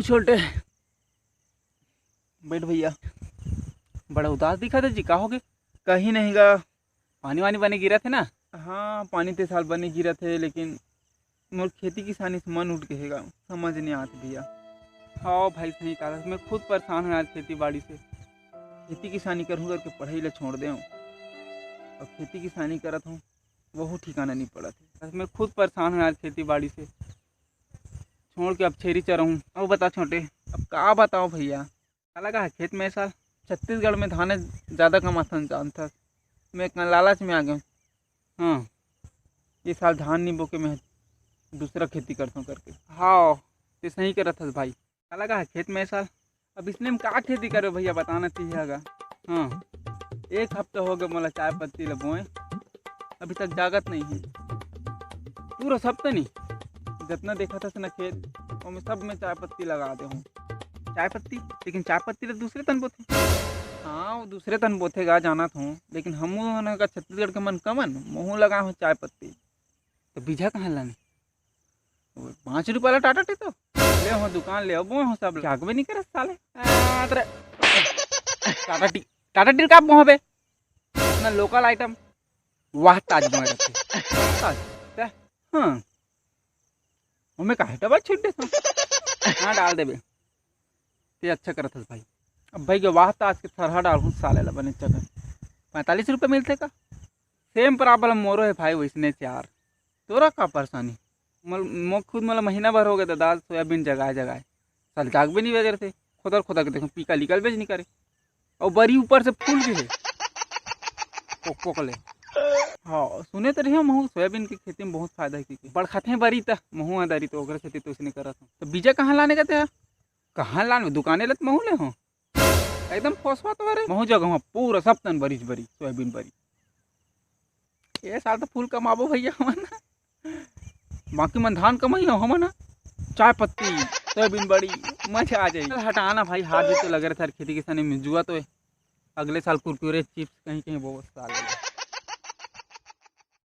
छोटे बैठ भैया, बड़ा उदास दिखा था जी, का हो गए? कहीं नहीं गा, पानी वानी बने गिरा थे ना। हाँ पानी तो साल बने गिरा थे, लेकिन मोर खेती किसानी से मन उठ गएगा, समझ नहीं आती भैया। हाँ भाई सही कहा, मैं खुद परेशान हूँ आज खेती बाड़ी से। खेती किसानी करूँ करके पढ़ाई ला छोड़ दे, और खेती किसानी करत हूँ वह ठिकाना नहीं पड़ा था। मैं खुद परेशान हूँ आज खेती बाड़ी से, छोड़ के अब छेरी चराऊँ। अब बता छोटे, अब का बताओ भैया, क्या लगा है खेत में साल? छत्तीसगढ़ में धान ज़्यादा कमाता जानता, मैं लालच में आ गया। हाँ ये साल धान नहीं बोके मैं दूसरा खेती करता हूँ करके। हाँ तो सही कर था भाई, क्या लगा है खेत में साल? अब इसने में क्या खेती करे भैया बताना चाहिएगा। हाँ एक हफ्ता हो गया मोला चाय पत्ती लगोए, अभी तक जागत नहीं है। पूरा हफ्ता नहीं, जितना देखा था ना खेत और मैं सब में चाय पत्ती लगा दे हूँ। चाय पत्ती, लेकिन चाय पत्ती तो दूसरे तन बोते। हाँ वो दूसरे तन बोतेगा जाना था, लेकिन हम का छत्तीसगढ़ के मन कमन मुँह लगा हूँ चाय पत्ती। तो बीजा कहाँ लाने? 5 रुपये वाला टाटा टी तो ले हो दुकान ले अब हो, सब जागबे नहीं करे साले। टाटा टी का मोह बे, अपना लोकल आइटम वाह ताज मोह रखे। हाँ हमें काहे डबल छीट दे, हाँ डाल देबे ते अच्छा करत हस भाई। अब भाई के वाह ताज के थरहा डालूँ साले ला बने चक्कर 45 रुपये मिलते का। सेम प्रॉब्लम मोरो है भाई वैसने चार, तोरा का परेशानी? मो खुद मतलब महीना भर हो गया था दाल सोयाबीन जगाए जगाए, साल जाग भी नहीं वजह थे, खुदर खुदा के देखो पीका निकल बेच नहीं करे, और बरी ऊपर से फूल भी है पोक पोक ले। हाँ सुने तो रही महू सोयाबीन की खेती में बहुत फायदा है, क्योंकि बड़ खाते हैं बरी तक महू है दरी तो ओकर खेती तो उसने करा था। तो बीजा कहाँ लाने का थे? कहाँ लाने दुकाने लत महू ले हो एकदम फोसवा तो अरे महू जगह पूरा सब तन बरी बरी सोयाबीन बरी। ये साल तो फूल कमाबो भैया हमन, बाकी मन धान कमाई हो हमन चाय पत्ती सोयाबीन बड़ी मजा आ जाएगी। हटाना भाई, हाथ भी तो लग रहा था खेती किसानी में, जुआ तो है। अगले साल कुरकुरे चिप्स कहीं कहीं बहुत साल